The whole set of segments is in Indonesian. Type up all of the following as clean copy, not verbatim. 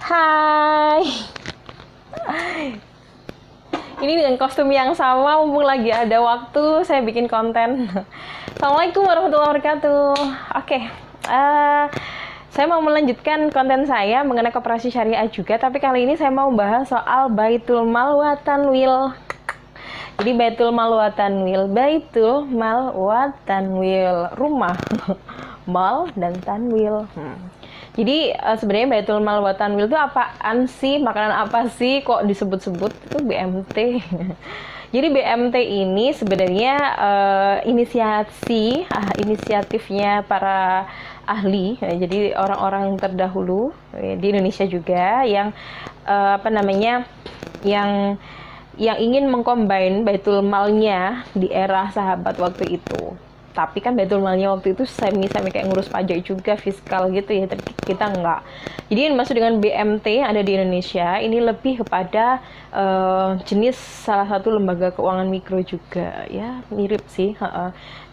Hai. Ini dengan kostum yang sama, mumpung lagi ada waktu, saya bikin konten. Assalamualaikum warahmatullahi wabarakatuh. Oke, saya mau melanjutkan konten saya mengenai koperasi syariah juga, tapi kali ini saya mau bahas soal Baitul Mal wa Tanwil. Jadi Baitul Mal wa Tanwil, Baitul Mal wa Tanwil, rumah, mal dan tanwil. Jadi sebenarnya Baitul Mal wa Tanwil itu apaan sih? Makanan apa sih kok disebut-sebut itu BMT? Jadi BMT ini sebenarnya inisiatifnya para ahli, jadi orang-orang terdahulu di Indonesia juga yang yang ingin mengcombine Baitul Malnya di era sahabat waktu itu. Tapi kan Baitul Malnya waktu itu semi kayak ngurus pajak juga, fiskal gitu ya, tapi kita enggak. Jadi yang dimaksud dengan BMT yang ada di Indonesia ini lebih kepada jenis salah satu lembaga keuangan mikro juga ya, mirip sih.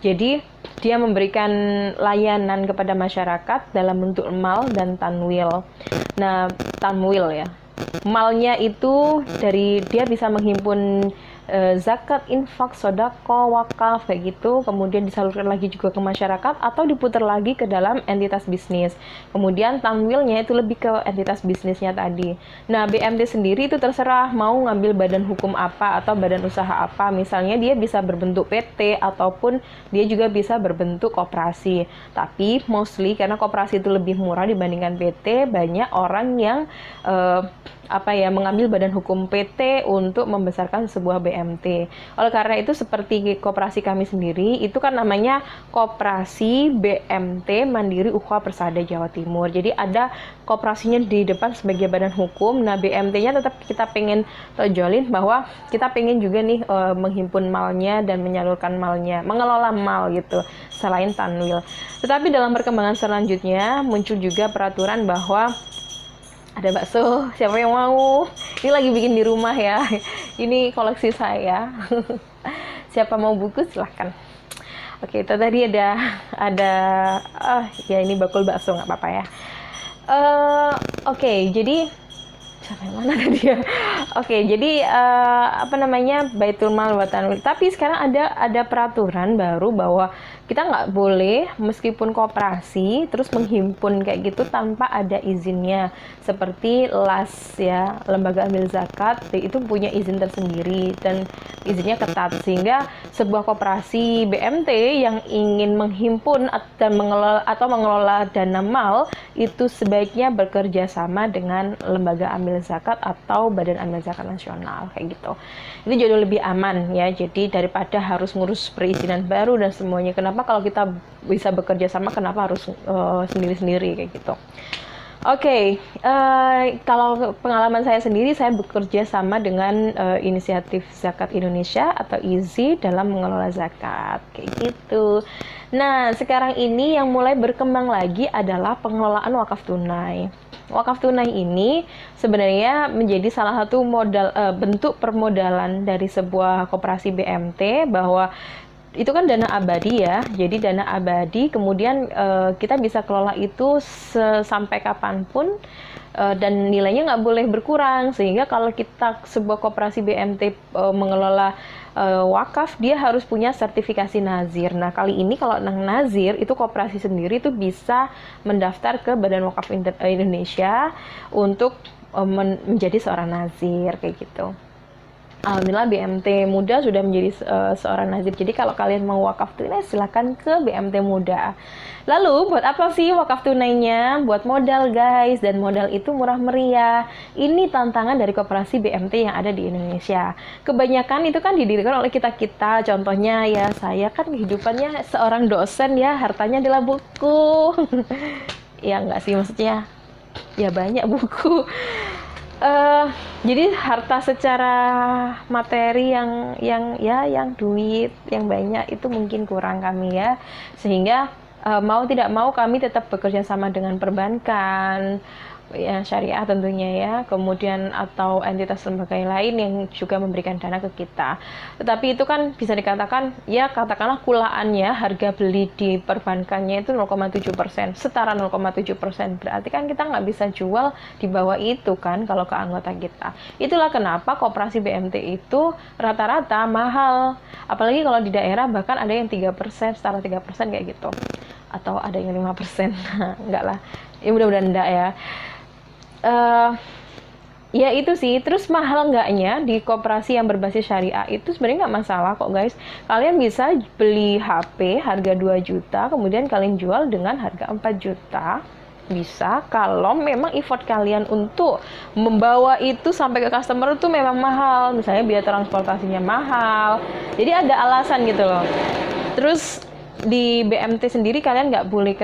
Jadi dia memberikan layanan kepada masyarakat dalam bentuk mal dan tanwil. Nah, tanwil ya, malnya itu dari dia bisa menghimpun zakat, infak, sodako, wakaf kayak gitu, kemudian disalurkan lagi juga ke masyarakat atau diputar lagi ke dalam entitas bisnis. Kemudian tanwilnya itu lebih ke entitas bisnisnya tadi. Nah, BMT sendiri itu terserah mau ngambil badan hukum apa atau badan usaha apa. Misalnya dia bisa berbentuk PT ataupun dia juga bisa berbentuk koperasi. Tapi mostly karena koperasi itu lebih murah dibandingkan PT, banyak orang yang mengambil badan hukum PT untuk membesarkan sebuah BMT. Oleh karena itu seperti koperasi kami sendiri itu kan namanya Koperasi BMT Mandiri Ukhuwah Persada Jawa Timur. Jadi ada koperasinya di depan sebagai badan hukum. Nah, BMT-nya tetap kita pengen tonjolin bahwa kita pengen juga nih menghimpun malnya dan menyalurkan malnya, mengelola mal gitu selain tanwil. Tetapi dalam perkembangan selanjutnya muncul juga peraturan bahwa ada bakso, siapa yang mau? Ini lagi bikin di rumah ya. Ini koleksi saya. Siapa mau buku silahkan. Oke, itu tadi ada ya ini bakul bakso nggak apa-apa ya. Oke, jadi siapa yang mana tadi ya? Oke, jadi Baitul Mal wa Tanwil. Tapi sekarang ada peraturan baru bahwa kita nggak boleh meskipun koperasi terus menghimpun kayak gitu tanpa ada izinnya, seperti LAS ya, lembaga amil zakat itu punya izin tersendiri dan izinnya ketat, sehingga sebuah koperasi BMT yang ingin menghimpun dan mengelola dana mal itu sebaiknya bekerja sama dengan lembaga amil zakat atau badan amil zakat nasional kayak gitu. Itu jauh lebih aman ya, jadi daripada harus ngurus perizinan baru dan semuanya. Kenapa kalau kita bisa bekerja sama, kenapa harus sendiri-sendiri kayak gitu. Oke, kalau pengalaman saya sendiri, saya bekerja sama dengan Inisiatif Zakat Indonesia atau IZI dalam mengelola zakat kayak gitu. Nah, sekarang ini yang mulai berkembang lagi adalah pengelolaan wakaf tunai. Wakaf tunai ini sebenarnya menjadi salah satu bentuk permodalan dari sebuah koperasi BMT, bahwa itu kan dana abadi ya, jadi dana abadi kemudian kita bisa kelola itu sampai kapanpun dan nilainya nggak boleh berkurang, sehingga kalau kita sebuah koperasi BMT mengelola wakaf, dia harus punya sertifikasi nazir. Nah, kali ini kalau nazir itu koperasi sendiri itu bisa mendaftar ke Badan Wakaf Indonesia untuk menjadi seorang nazir kayak gitu. Alhamdulillah BMT Muda sudah menjadi seorang nazir. Jadi kalau kalian mau wakaf tunai silakan ke BMT Muda. Lalu buat apa sih wakaf tunainya? Buat modal guys, dan modal itu murah meriah. Ini tantangan dari koperasi BMT yang ada di Indonesia. Kebanyakan itu kan didirikan oleh kita-kita. Contohnya ya, saya kan kehidupannya seorang dosen ya, hartanya adalah buku. Ya enggak sih, maksudnya ya banyak buku. Jadi harta secara materi yang duit yang banyak itu mungkin kurang kami ya, sehingga mau tidak mau kami tetap bekerja sama dengan perbankan ya syariah tentunya ya, kemudian atau entitas lembaga lain yang juga memberikan dana ke kita. Tetapi itu kan bisa dikatakan ya, katakanlah kulaannya harga beli di perbankannya itu 0,7%, setara 0,7%. Berarti kan kita nggak bisa jual di bawah itu kan kalau ke anggota kita. Itulah kenapa koperasi BMT itu rata-rata mahal. Apalagi kalau di daerah bahkan ada yang 3%, setara 3% kayak gitu. Atau ada yang 5%. Enggak lah. Ya mudah-mudahan enggak ya. Ya itu sih. Terus mahal enggaknya di koperasi yang berbasis syariah itu sebenarnya nggak masalah kok guys. Kalian bisa beli HP harga 2 juta, kemudian kalian jual dengan harga 4 juta. Bisa kalau memang effort kalian untuk membawa itu sampai ke customer itu memang mahal. Misalnya biaya transportasinya mahal. Jadi ada alasan gitu loh. Terus di BMT sendiri kalian nggak boleh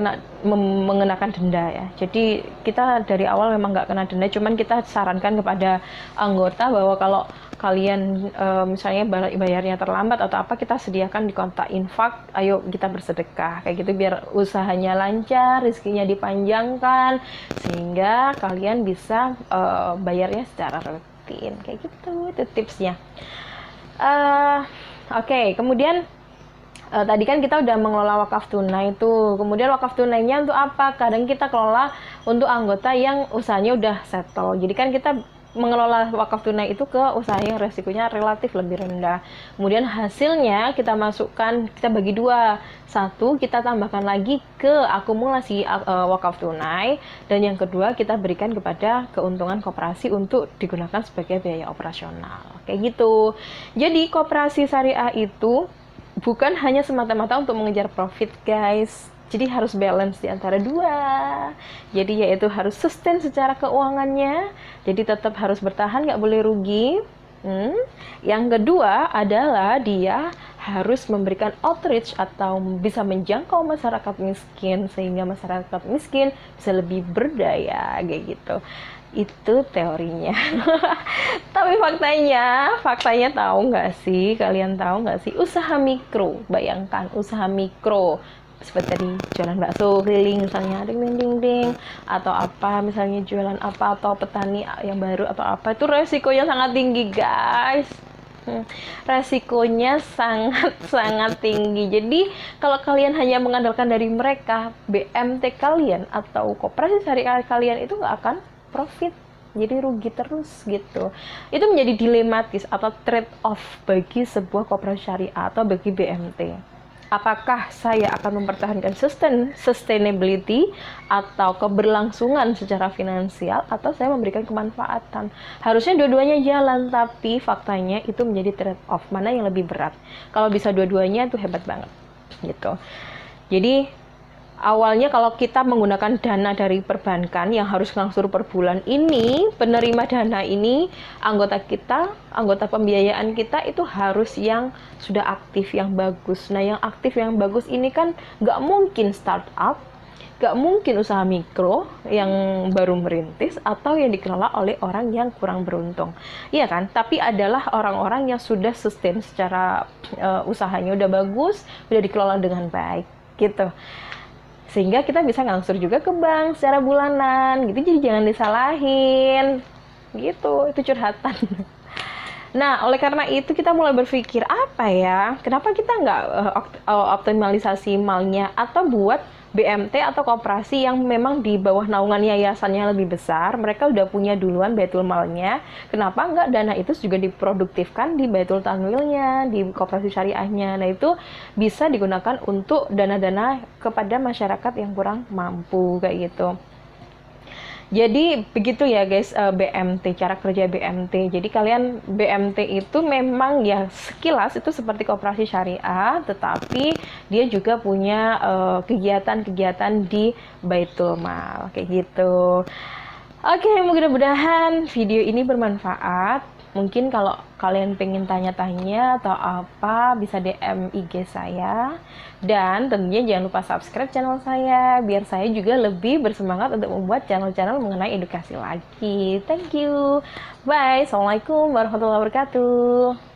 mengenakan denda ya. Jadi kita dari awal memang nggak kena denda, cuman kita sarankan kepada anggota bahwa kalau kalian misalnya bayarnya terlambat atau apa, kita sediakan di kontak infak, ayo kita bersedekah kayak gitu biar usahanya lancar, rezekinya dipanjangkan sehingga kalian bisa bayarnya secara rutin kayak gitu. Itu tipsnya. Oke, kemudian tadi kan kita udah mengelola wakaf tunai tuh. Kemudian wakaf tunainya untuk apa? Kadang kita kelola untuk anggota yang usahanya udah settle. Jadi kan kita mengelola wakaf tunai itu ke usaha yang resikonya relatif lebih rendah. Kemudian hasilnya kita masukkan, kita bagi dua. Satu, kita tambahkan lagi ke akumulasi wakaf tunai. Dan yang kedua, kita berikan kepada keuntungan koperasi untuk digunakan sebagai biaya operasional. Kayak gitu. Jadi koperasi syariah itu bukan hanya semata-mata untuk mengejar profit guys, jadi harus balance di antara dua. Jadi yaitu harus sustain secara keuangannya, jadi tetap harus bertahan, nggak boleh rugi. Yang kedua adalah dia harus memberikan outreach atau bisa menjangkau masyarakat miskin sehingga masyarakat miskin bisa lebih berdaya kayak gitu. Itu teorinya. Tapi faktanya tahu nggak sih? Kalian tahu nggak sih? Usaha mikro, bayangkan usaha mikro seperti tadi jualan bakso keliling misalnya, ding ding ding ding, atau apa misalnya jualan apa, atau petani yang baru atau apa, itu resikonya sangat tinggi guys. Resikonya sangat tinggi. Jadi kalau kalian hanya mengandalkan dari mereka, BMT kalian atau koperasi syariah kalian itu nggak akan profit, jadi rugi terus gitu. Itu menjadi dilematis atau trade off bagi sebuah koperasi syariah atau bagi BMT. Apakah saya akan mempertahankan sustainability atau keberlangsungan secara finansial, atau saya memberikan kemanfaatan? Harusnya dua-duanya jalan, tapi faktanya itu menjadi trade off, mana yang lebih berat. Kalau bisa dua-duanya itu hebat banget gitu. Jadi awalnya kalau kita menggunakan dana dari perbankan yang harus ngangsur per bulan ini, penerima dana ini, anggota pembiayaan kita itu harus yang sudah aktif, yang bagus. Nah yang aktif, yang bagus ini kan nggak mungkin startup, nggak mungkin usaha mikro yang baru merintis, atau yang dikelola oleh orang yang kurang beruntung. Iya kan? Tapi adalah orang-orang yang sudah sustain secara usahanya udah bagus, udah dikelola dengan baik gitu. Sehingga kita bisa ngangsur juga ke bank secara bulanan gitu. Jadi jangan disalahin gitu, itu curhatan. Nah oleh karena itu kita mulai berpikir, apa ya, kenapa kita nggak optimalisasi malnya atau buat BMT atau koperasi yang memang di bawah naungan yayasannya lebih besar, mereka udah punya duluan baitul malnya, kenapa nggak dana itu juga diproduktifkan di baitul tanwilnya, di koperasi syariahnya. Nah itu bisa digunakan untuk dana-dana kepada masyarakat yang kurang mampu kayak gitu. Jadi begitu ya guys, BMT, cara kerja BMT. Jadi kalian BMT itu memang ya sekilas itu seperti koperasi syariah, tetapi dia juga punya kegiatan-kegiatan di Baitul Mal kayak gitu. Oke, mudah-mudahan video ini bermanfaat. Mungkin kalau kalian pengen tanya-tanya atau apa, bisa DM IG saya. Dan tentunya jangan lupa subscribe channel saya, biar saya juga lebih bersemangat untuk membuat channel-channel mengenai edukasi lagi. Thank you. Bye. Assalamualaikum warahmatullahi wabarakatuh.